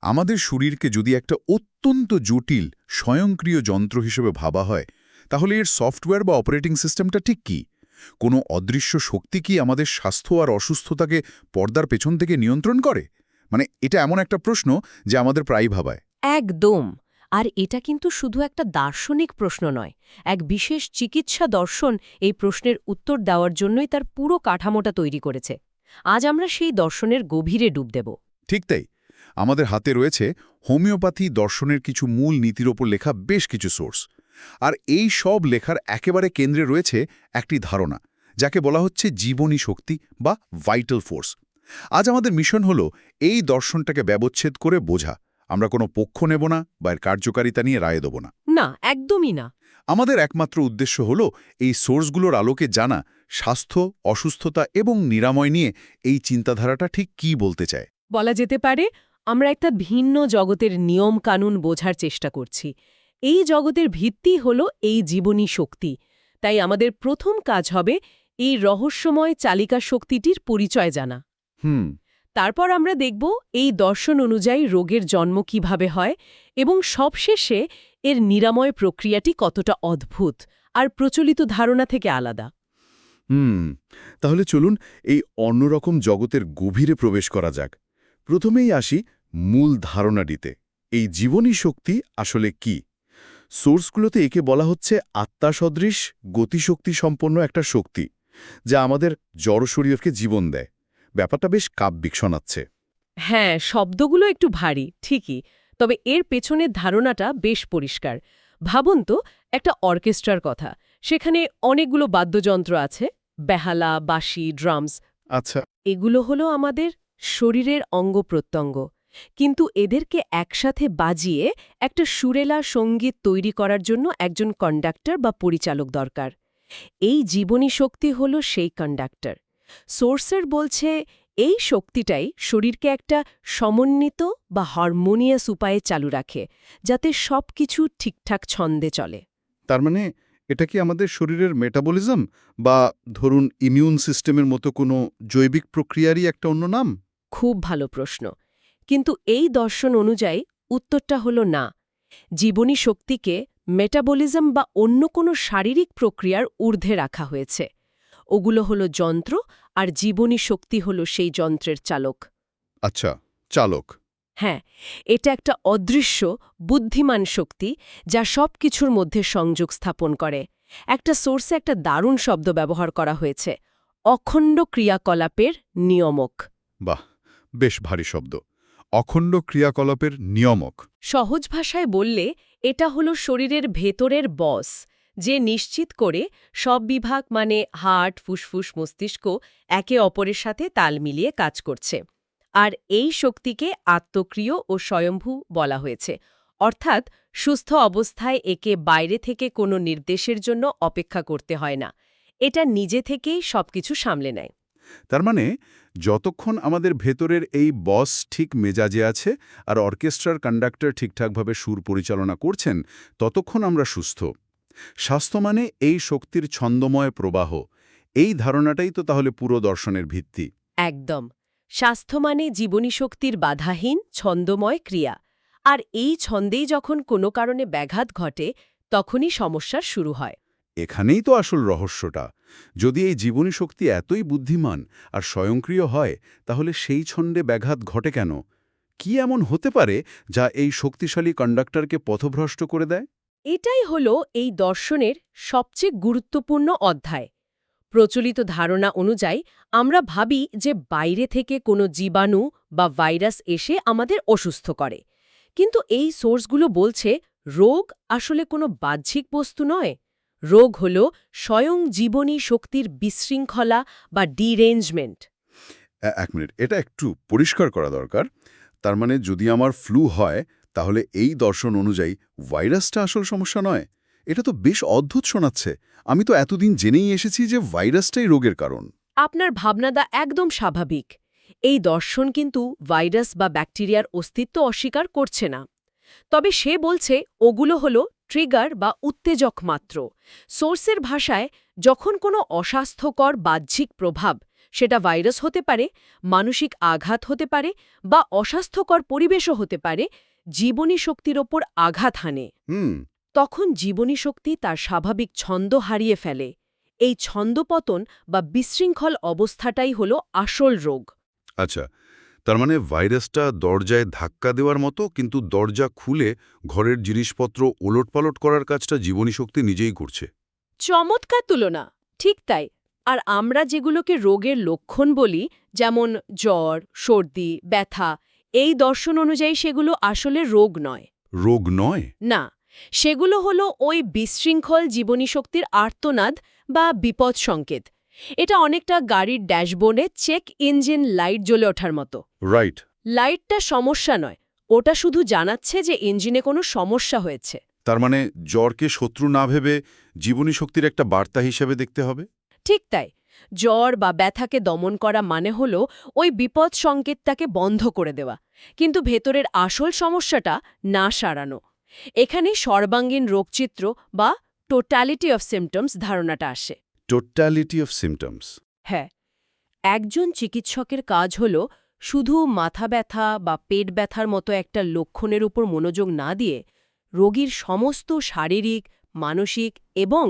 আমাদের শরীরকে যদি একটা অত্যন্ত জটিল স্বয়ংক্রিয় যন্ত্র হিসেবে ভাবা হয় তাহলে এর সফটওয়্যার বা অপারেটিং সিস্টেমটা ঠিক কী? কোনো অদৃশ্য শক্তি কি আমাদের স্বাস্থ্য আর অসুস্থতাকে পর্দার পেছন থেকে নিয়ন্ত্রণ করে? মানে এটা এমন একটা প্রশ্ন যে আমাদের প্রায়ই ভাবায়। একদম। আর এটা কিন্তু শুধু একটা দার্শনিক প্রশ্ন নয়, এক বিশেষ চিকিৎসা দর্শন এই প্রশ্নের উত্তর দেওয়ার জন্যই তার পুরো কাঠামোটা তৈরি করেছে। আজ আমরা সেই দর্শনের গভীরে ডুব দেব। ঠিক তাই। আমাদের হাতে রয়েছে হোমিওপ্যাথি দর্শনের কিছু মূল নীতির ওপর লেখা বেশ কিছু সোর্স। আর এই সব লেখার একেবারে কেন্দ্রে রয়েছে একটি ধারণা, যাকে বলা হচ্ছে জীবনী শক্তি বা ভাইটাল ফোর্স। আজ আমাদের মিশন হলো এই দর্শনটাকে ব্যবচ্ছেদ করে বোঝা। আমরা কোনো পক্ষ নেব না বা এর কার্যকারিতা নিয়ে রায় দেব না। না, একদমই না। আমাদের একমাত্র উদ্দেশ্য হলো এই সোর্সগুলোর আলোকে জানা স্বাস্থ্য, অসুস্থতা এবং নিরাময় নিয়ে এই চিন্তাধারাটা ঠিক কী বলতে চায়। বলা যেতে পারে আমরা একটা ভিন্ন জগতের নিয়ম কানুন বোঝার চেষ্টা করছি। এই জগতের ভিত্তি হল এই জীবনী শক্তি। তাই আমাদের প্রথম কাজ হবে এই রহস্যময় চালিকা শক্তিটির পরিচয় জানা। হুম। তারপর আমরা দেখব এই দর্শন অনুযায়ী রোগের জন্ম কিভাবে হয় এবং সবশেষে এর নিরাময় প্রক্রিয়াটি কতটা অদ্ভুত আর প্রচলিত ধারণা থেকে আলাদা। হুম। তাহলে চলুন এই অন্যরকম জগতের গভীরে প্রবেশ করা যাক। প্রথমেই আসি মূল ধারণাটিতে। এই জীবনী শক্তি আসলে কি? সোর্সগুলোতে একে বলা হচ্ছে আত্মাসদৃশ গতিশক্তি সম্পন্ন একটা শক্তি, যা আমাদের জড় শরীরকে জীবন দেয়। ব্যাপারটা বেশ কাব্যিক শোনাচ্ছে। হ্যাঁ, শব্দগুলো একটু ভারী, ঠিকই। তবে এর পেছনের ধারণাটা বেশ পরিষ্কার। ভাবুন তো, একটা অর্কেস্ট্রার কথা। সেখানে অনেকগুলো বাদ্যযন্ত্র আছে, বেহালা, বাঁশি, ড্রামস। আচ্ছা। এগুলো হলো আমাদের শরীরের অঙ্গ-প্রত্যঙ্গ। কিন্তু এদেরকে একসাথে বাজিয়ে একটা সুরেলা সঙ্গীত তৈরি করার জন্য একজন কন্ডাক্টর বা পরিচালক দরকার। এই জীবনী শক্তি হল সেই কন্ডাক্টর। সোর্সের বলছে এই শক্তিটাই শরীরকে একটা সমন্বিত বা হারমোনিয়াস উপায়ে চালু রাখে, যাতে সবকিছু ঠিকঠাক ছন্দে চলে। তার মানে এটা কি আমাদের শরীরের মেটাবলিজম বা ধরুন ইমিউন সিস্টেমের মতো কোনো জৈবিক প্রক্রিয়ারই একটা অন্য নাম? খুব ভালো প্রশ্ন। কিন্তু এই দর্শন অনুযায়ী উত্তরটা হল না। জীবনী শক্তিকে মেটাবলিজম বা অন্য কোনো শারীরিক প্রক্রিয়ার ঊর্ধ্বে রাখা হয়েছে। ওগুলো হলো যন্ত্র, আর জীবনী শক্তি হল সেই যন্ত্রের চালক। আচ্ছা, চালক। হ্যাঁ, এটা একটা অদৃশ্য, বুদ্ধিমান শক্তি যা সব কিছুর মধ্যে সংযোগ স্থাপন করে। একটা সোর্সে একটা দারুণ শব্দ ব্যবহার করা হয়েছে, অখণ্ড ক্রিয়াকলাপের নিয়মক। বাহ, বেশ ভারী শব্দ। অখণ্ড ক্রিয়াকলাপের নিয়মক। সহজ ভাষায় বললে এটা হলো শরীরের ভেতরের বস, যে নিশ্চিত করে সব বিভাগ মানে হার্ট, ফুসফুস, মস্তিষ্ক একে অপরের সাথে তাল মিলিয়ে কাজ করছে। আর এই শক্তিকে আত্মক্রিয় ও স্বয়ম্ভু বলা হয়েছে। অর্থাৎ সুস্থ অবস্থায় একে বাইরে থেকে কোনো নির্দেশের জন্য অপেক্ষা করতে হয় না। এটা নিজে থেকেই সবকিছু সামলে নেয়। তার মানে যতক্ষণ আমাদের ভেতরের এই বস ঠিক মেজাজে আছে আর অর্কেস্ট্রার কন্ডাক্টর ঠিকঠাকভাবে সুর পরিচালনা করছেন, ততক্ষণ আমরা সুস্থ। স্বাস্থ্য মানে এই শক্তির ছন্দময় প্রবাহ। এই ধারণাটাই তো তাহলে পুরো দর্শনের ভিত্তি। একদম। স্বাস্থ্য মানে জীবনী শক্তির বাধাহীন ছন্দময় ক্রিয়া। আর এই ছন্দেই যখন কোনো কারণে ব্যাঘাত ঘটে, তখনই সমস্যার শুরু হয়। এখানেই তো আসল রহস্যটা। যদি এই জীবনী শক্তি এতই বুদ্ধিমান আর স্বয়ংক্রিয় হয়, তাহলে সেই ছন্দে ব্যাঘাত ঘটে কেন? কি এমন হতে পারে যা এই শক্তিশালী কন্ডাক্টরকে পথভ্রষ্ট করে দেয়? এটাই হলো এই দর্শনের সবচেয়ে গুরুত্বপূর্ণ অধ্যায়। প্রচলিত ধারণা অনুযায়ী আমরা ভাবি যে বাইরে থেকে কোনো জীবাণু বা ভাইরাস এসে আমাদের অসুস্থ করে। কিন্তু এই সোর্সগুলো বলছে রোগ আসলে কোনো বাহ্যিক বস্তু নয়। রোগ হল স্বয়ং জীবনী শক্তির বিশৃঙ্খলা বা ডিরেঞ্জমেন্ট। এক মিনিট, এটা একটু পরিষ্কার করা দরকার। তার মানে যদি আমার ফ্লু হয়, তাহলে এই দর্শন অনুযায়ী ভাইরাসটা আসল সমস্যা নয়? এটা তো বেশ অদ্ভুত শোনাচ্ছে। আমি তো এতদিন জেনেই এসেছি যে ভাইরাসটাই রোগের কারণ। আপনার ভাবনাটা একদম স্বাভাবিক। এই দর্শন কিন্তু ভাইরাস বা ব্যাকটেরিয়ার অস্তিত্ব অস্বীকার করছে না। তবে সে বলছে ওগুলো হলো ট্রিগার বা উত্তেজক মাত্র। সোর্সের ভাষায় যখন কোনো অস্বাস্থ্যকর বাহ্যিক প্রভাব সেটা ভাইরাস হতে পারে, মানসিক আঘাত হতে পারে বা অস্বাস্থ্যকর পরিবেশও হতে পারে, জীবনী শক্তির ওপর আঘাত হানে। তখন জীবনী শক্তি তার স্বাভাবিক ছন্দ হারিয়ে ফেলে। এই ছন্দপতন বা বিশৃঙ্খল অবস্থাটাই হল আসল রোগ। আচ্ছা, তার মানে ভাইরাসটা দরজায় ধাক্কা দেওয়ার মতো, কিন্তু দরজা খুলে ঘরের জিনিসপত্র ওলটপালট করার কাজটা জীবনী শক্তি নিজেই করছে। চমৎকার তুলনা, ঠিক তাই। আর আমরা যেগুলোকে রোগের লক্ষণ বলি, যেমন জ্বর, সর্দি, ব্যথা, এই দর্শন অনুযায়ী সেগুলো আসলে রোগ নয়। রোগ নয়? না, সেগুলো হলো ওই বিশৃঙ্খল জীবনী শক্তির আর্তনাদ বা বিপদ সংকেত। এটা অনেকটা গাড়ির ড্যাশবোর্ডে চেক ইঞ্জিন লাইট জ্বলে ওঠার মতো। রাইট। লাইটটা সমস্যা নয়, ওটা শুধু জানাচ্ছে যে ইঞ্জিনে কোনো সমস্যা হয়েছে। তার মানে জ্বরকে শত্রু না ভেবে জীবনী শক্তির একটা বার্তা হিসেবে দেখতে হবে? ঠিক তাই। জ্বর বা ব্যথাকে দমন করা মানে হল ওই বিপদ সংকেতটাকে বন্ধ করে দেওয়া, কিন্তু ভেতরের আসল সমস্যাটা না সারানো। এখানে সর্বাঙ্গীন রোগচিত্র বা টোটালিটি অফ সিমটমস ধারণাটা আসে। Totality of symptoms? হ্যাঁ, একজন চিকিৎসকের কাজ হল শুধু মাথা ব্যথা বা পেট ব্যথার মতো একটা লক্ষণের উপর মনোযোগ না দিয়ে রোগীর সমস্ত শারীরিক, মানসিক এবং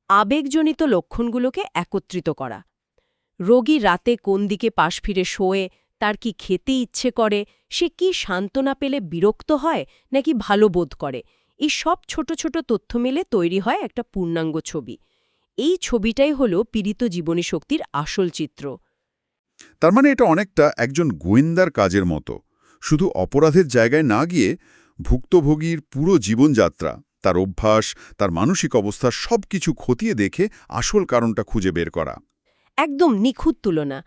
আবেগজনিত লক্ষণগুলোকে একত্রিত করা। রোগী রাতে কোন দিকে পাশ ফিরে শোয়ে, তার কি খেতে ইচ্ছে করে, সে কি সান্ত্বনা পেলে বিরক্ত হয় নাকি ভালো বোধ করে, এই সব ছোট ছোট তথ্য মিলে তৈরি হয় একটা পূর্ণাঙ্গ ছবি। এই ছবিটাই হল পীড়িত জীবনী শক্তির আসল চিত্র। তার মানে এটা অনেকটা একজন গোয়েন্দার কাজের মতো, শুধু অপরাধের জায়গায় না গিয়ে ভুক্তভোগীর পুরো জীবনযাত্রা, তার অভ্যাস, তার মানসিক অবস্থা সবকিছু খতিয়ে দেখে আসল কারণটা খুঁজে বের করা। একদম নিখুঁত তুলনা।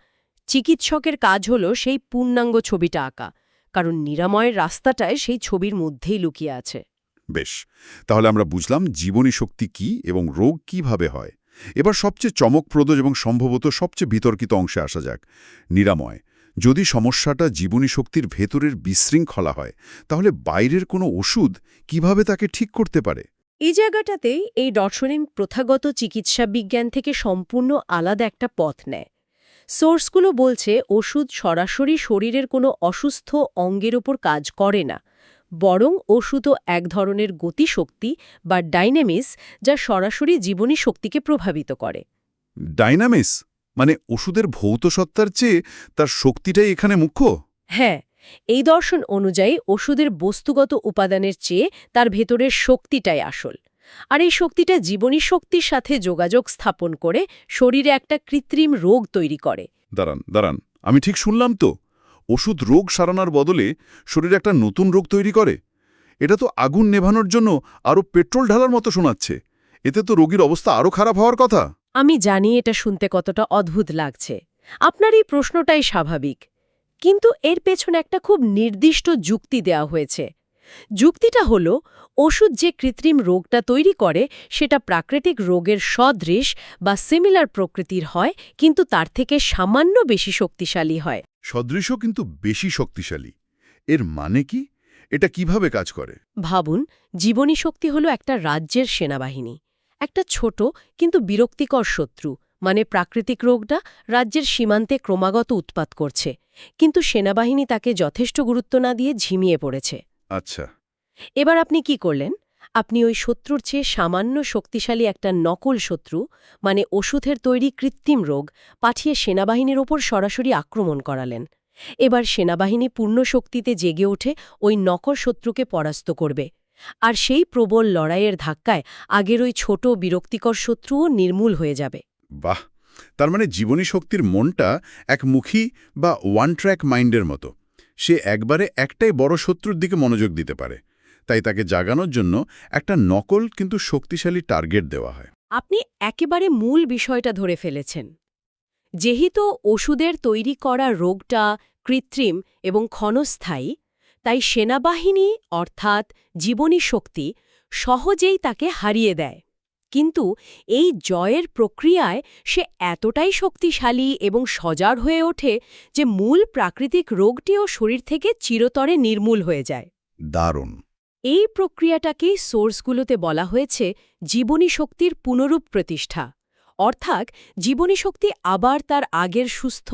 চিকিৎসকের কাজ হল সেই পূর্ণাঙ্গ ছবিটা আঁকা, কারণ নিরাময়ের রাস্তাটায় সেই ছবির মধ্যেই লুকিয়ে আছে। বেশ, তাহলে আমরা বুঝলাম জীবনী শক্তি কি এবং রোগ কিভাবে হয়। এবার সবচেয়ে চমকপ্রদ এবং সম্ভবত সবচেয়ে বিতর্কিত অংশে আসা যাক, নিরাময়। যদি সমস্যাটা জীবনী শক্তির ভেতরের বিশৃঙ্খলা হয়, তাহলে বাইরের কোনো ওষুধ কিভাবে তাকে ঠিক করতে পারে? এই জায়গাটাতেই এই দর্শনিক প্রথাগত চিকিৎসা বিজ্ঞান থেকে সম্পূর্ণ আলাদা একটা পথ নেয়। সোর্সগুলো বলছে ওষুধ সরাসরি শরীরের কোনো অসুস্থ অঙ্গের উপর কাজ করে না, বরং ওষুধও এক ধরনের গতিশক্তি বা ডাইনামিস, যা সরাসরি জীবনী শক্তিকে প্রভাবিত করে। ডাইনামিস মানে ওষুধের ভৌত সত্তার চেয়ে তার শক্তিটাই এখানে মুখ্য? হ্যাঁ, এই দর্শন অনুযায়ী ওষুধের বস্তুগত উপাদানের চেয়ে তার ভেতরের শক্তিটাই আসল। আর এই শক্তিটা জীবনী শক্তির সাথে যোগাযোগ স্থাপন করে শরীরে একটা কৃত্রিম রোগ তৈরি করে। দাঁড়ান, আমি ঠিক শুনলাম তো? ওষুধ রোগ সারানোর বদলে শরীরে একটা নতুন রোগ তৈরি করে? এটা তো আগুন নেভানোর জন্য আরও পেট্রোল ঢালার মতো শোনাচ্ছে। এতে তো রোগীর অবস্থা আরও খারাপ হওয়ার কথা। আমি জানি এটা শুনতে কতটা অদ্ভুত লাগছে। আপনার এই প্রশ্নটাই স্বাভাবিক। কিন্তু এর পেছনে একটা খুব নির্দিষ্ট যুক্তি দেওয়া হয়েছে। যুক্তিটা হল, ওষুধ যে কৃত্রিম রোগটা তৈরি করে সেটা প্রাকৃতিক রোগের সদৃশ বা সিমিলার প্রকৃতির হয়, কিন্তু তার থেকে সামান্য বেশি শক্তিশালী হয়। সদৃশ কিন্তু বেশি শক্তিশালী, এর মানে কি? এটা কিভাবে কাজ করে? ভাবুন, জীবনী শক্তি হল একটা রাজ্যের সেনাবাহিনী। একটা ছোট কিন্তু বিরক্তিকর শত্রু, মানে প্রাকৃতিক রোগটা রাজ্যের সীমান্তে ক্রমাগত উৎপাত করছে, কিন্তু সেনাবাহিনী তাকে যথেষ্ট গুরুত্ব না দিয়ে ঝিমিয়ে পড়েছে। আচ্ছা। এবার আপনি কি করলেন? আপনি ওই শত্রুর চেয়ে সামান্য শক্তিশালী একটা নকল শত্রু, মানে ওষুধের তৈরি কৃত্রিম রোগ, পাঠিয়ে সেনাবাহিনীর ওপর সরাসরি আক্রমণ করালেন। এবার সেনাবাহিনী পূর্ণ শক্তিতে জেগে ওঠে ওই নকল শত্রুকে পরাস্ত করবে। আর সেই প্রবল লড়াইয়ের ধাক্কায় আগের ওই ছোট বিরক্তিকর শত্রুও নির্মূল হয়ে যাবে। বাহ! তার মানে জীবনী শক্তির মনটা একমুখী বা ওয়ান ট্র্যাক মাইন্ডের মতো। সে একবারে একটাই বড় শত্রুর দিকে মনোযোগ দিতে পারে। তাই তাকে জাগানোর জন্য একটা নকল কিন্তু শক্তিশালী টার্গেট দেওয়া হয়। আপনি একেবারে মূল বিষয়টা ধরে ফেলেছেন। যেহেতু ওষুধের তৈরি করা রোগটা কৃত্রিম এবং ক্ষণস্থায়ী, তাই সেনাবাহিনী অর্থাৎ জীবনী শক্তি সহজেই তাকে হারিয়ে দেয়। কিন্তু এই জয়ের প্রক্রিয়ায় সে এতটাই শক্তিশালী এবং সজাগ হয়ে ওঠে যে মূল প্রাকৃতিক রোগটিও শরীর থেকে চিরতরে নির্মূল হয়ে যায়। দারুণ! এই প্রক্রিয়াটাকেই সোর্সগুলোতে বলা হয়েছে জীবনী শক্তির পুনরুপ প্রতিষ্ঠা, অর্থাৎ জীবনীশক্তি আবার তার আগের সুস্থ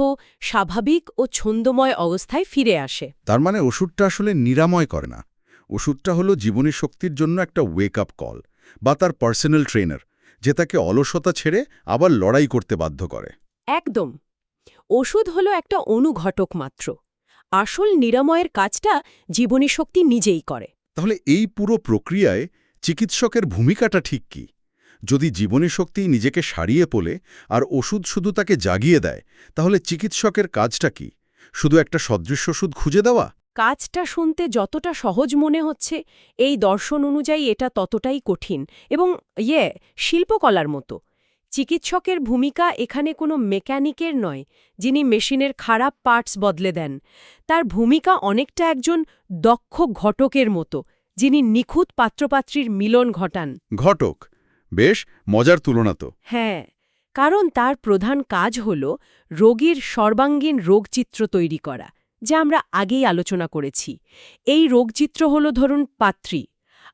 স্বাভাবিক ও ছন্দময় অবস্থায় ফিরে আসে। তার মানে ওষুধটা আসলে নিরাময় করে না, ওষুধটা হলো জীবনী শক্তির জন্য একটা ওয়েক আপ কল বা তার পার্সোনাল ট্রেনার, যে তাকে অলসতা ছেড়ে আবার লড়াই করতে বাধ্য করে। একদম। ওষুধ হলো একটা অনুঘটক মাত্র, আসল নিরাময়ের কাজটা জীবনীশক্তি নিজেই করে। তাহলে এই পুরো প্রক্রিয়ায় চিকিৎসকের ভূমিকাটা ঠিক কি? যদি জীবনী শক্তি নিজেকে সারিয়ে তোলে আর ওষুধ শুধু তাকে জাগিয়ে দেয়, তাহলে চিকিৎসকের কাজটা কি? শুধু একটা সদৃশ্য ওষুধ খুঁজে দেওয়া? কাজটা শুনতে যতটা সহজ মনে হচ্ছে, এই দর্শন অনুযায়ী এটা ততটাই কঠিন এবং শিল্পকলার মতো। চিকিৎসকের ভূমিকা এখানে কোনো মেকানিকের নয়, যিনি মেশিনের খারাপ পার্টস বদলে দেন। তার ভূমিকা অনেকটা একজন দক্ষ ঘটকের মতো, যিনি নিখুঁত পাত্রপাত্রীর মিলন ঘটান। ঘটক, বেশ মজার তুলনা তো। হ্যাঁ, কারণ তার প্রধান কাজ হল রোগীর সর্বাঙ্গীন রোগচিত্র তৈরি করা, যা আমরা আগেই আলোচনা করেছি। এই রোগচিত্র হল ধরুন পাত্রী,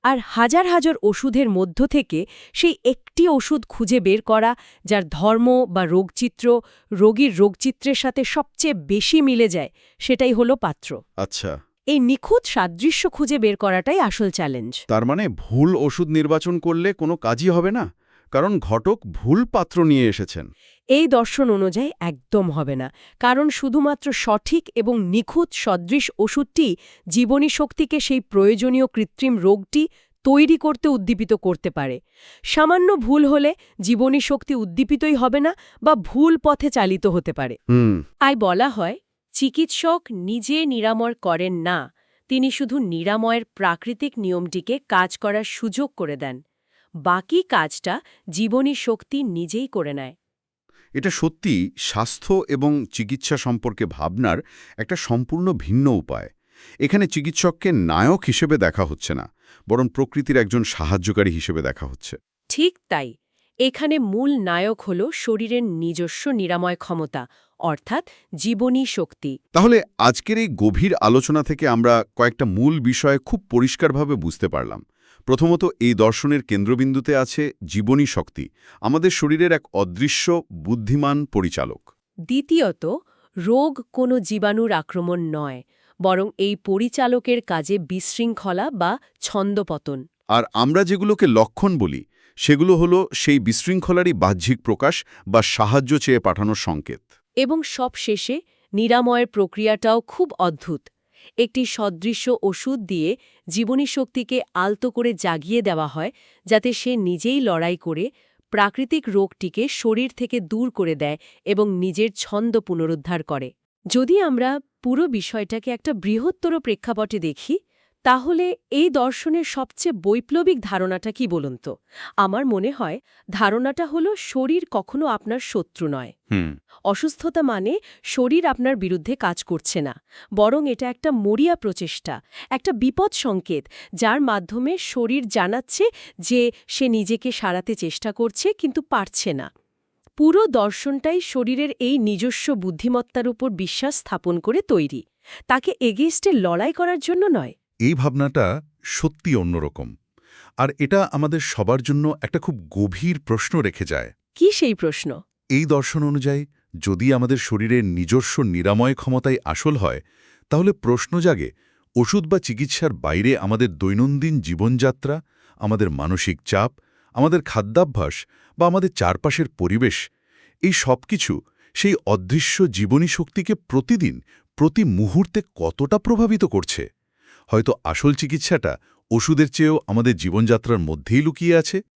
আর হাজার হাজার ওষুধের মধ্য থেকে সেই একটি ওষুধ খুঁজে বের করা যার ধর্ম বা রোগচিত্র রোগীর রোগচিত্রের সাথে সবচেয়ে বেশি মিলে যায়, সেটাই হলো পাত্র। আচ্ছা, এই নিখুঁত সাদৃশ্য খুঁজে বের করাটাই আসল চ্যালেঞ্জ। তার মানে ভুল ওষুধ নির্বাচন করলে কোনো কাজই হবে না, কারণ ঘটক ভুল পাত্র নিয়ে এসেছেন। এই দর্শন অনুযায়ী একদম হবে না, কারণ শুধুমাত্র সঠিক এবং নিখুঁত সদৃশ ওষুধটি জীবনী শক্তিকে সেই প্রয়োজনীয় কৃত্রিম রোগটি তৈরি করতে উদ্দীপিত করতে পারে। সামান্য ভুল হলে জীবনী শক্তি উদ্দীপিতই হবে না বা ভুল পথে চালিত হতে পারে। তাই বলা হয়, চিকিৎসক নিজে নিরাময় করেন না, তিনি শুধু নিরাময়ের প্রাকৃতিক নিয়মটিকে কাজ করার সুযোগ করে দেন। বাকি কাজটা জীবনী শক্তি নিজেই করে নেয়। এটা সত্যি স্বাস্থ্য এবং চিকিৎসা সম্পর্কে ভাবনার একটা সম্পূর্ণ ভিন্ন উপায়। এখানে চিকিৎসককে নায়ক হিসেবে দেখা হচ্ছে না, বরং প্রকৃতির একজন সাহায্যকারী হিসেবে দেখা হচ্ছে। ঠিক তাই, এখানে মূল নায়ক হল শরীরের নিজস্ব নিরাময় ক্ষমতা, অর্থাৎ জীবনী শক্তি। তাহলে আজকের এই গভীর আলোচনা থেকে আমরা কয়েকটা মূল বিষয় খুব পরিষ্কারভাবে বুঝতে পারলাম। প্রথমত, এই দর্শনের কেন্দ্রবিন্দুতে আছে জীবনী শক্তি, আমাদের শরীরের এক অদৃশ্য বুদ্ধিমান পরিচালক। দ্বিতীয়ত, রোগ কোনো জীবাণুর আক্রমণ নয়, বরং এই পরিচালকের কাজে বিশৃঙ্খলা বা ছন্দপতন। আর আমরা যেগুলোকে লক্ষণ বলি, সেগুলো হলো সেই বিশৃঙ্খলারই বাহ্যিক প্রকাশ বা সাহায্য চেয়ে পাঠানোর সংকেত। এবং সবশেষে নিরাময়ের প্রক্রিয়াটাও খুব অদ্ভুত। একটি সদৃশ্য ওষুধ দিয়ে জীবনী শক্তিকে আলতো করে জাগিয়ে দেওয়া হয়, যাতে সে নিজেই লড়াই করে প্রাকৃতিক রোগটিকে শরীর থেকে দূর করে দেয় এবং নিজের ছন্দ পুনরুদ্ধার করে। যদি আমরা পুরো বিষয়টাকে একটা বৃহত্তর প্রেক্ষাপটে দেখি, তাহলে এই দর্শনের সবচেয়ে বৈপ্লবিক ধারণাটা কি বলুন তো? আমার মনে হয় ধারণাটা হলো শরীর কখনো আপনার শত্রু নয়। অসুস্থতা মানে শরীর আপনার বিরুদ্ধে কাজ করছে না, বরং এটা একটা মরিয়া প্রচেষ্টা, একটা বিপদ সংকেত, যার মাধ্যমে শরীর জানাচ্ছে যে সে নিজেকে সারাতে চেষ্টা করছে কিন্তু পারছে না। পুরো দর্শনটাই শরীরের এই নিজস্ব বুদ্ধিমত্তার উপর বিশ্বাস স্থাপন করে তৈরি, তাকে এগেইস্টে লড়াই করার জন্য নয়। এই ভাবনাটা সত্যি অন্যরকম, আর এটা আমাদের সবার জন্য একটা খুব গভীর প্রশ্ন রেখে যায়। কি সেই প্রশ্ন? এই দর্শন অনুযায়ী যদি আমাদের শরীরের নিজস্ব নিরাময় ক্ষমতাই আসল হয়, তাহলে প্রশ্ন জাগে, ওষুধ বা চিকিৎসার বাইরে আমাদের দৈনন্দিন জীবনযাত্রা, আমাদের মানসিক চাপ, আমাদের খাদ্যাভ্যাস বা আমাদের চারপাশের পরিবেশ, এই সব কিছু সেই অদৃশ্য জীবনী শক্তিকে প্রতিদিন প্রতি মুহূর্তে কতটা প্রভাবিত করছে। হয়তো আসল চিকিৎসাটা ওষুধের চেয়েও আমাদের জীবনযাত্রার মধ্যেই লুকিয়ে আছে।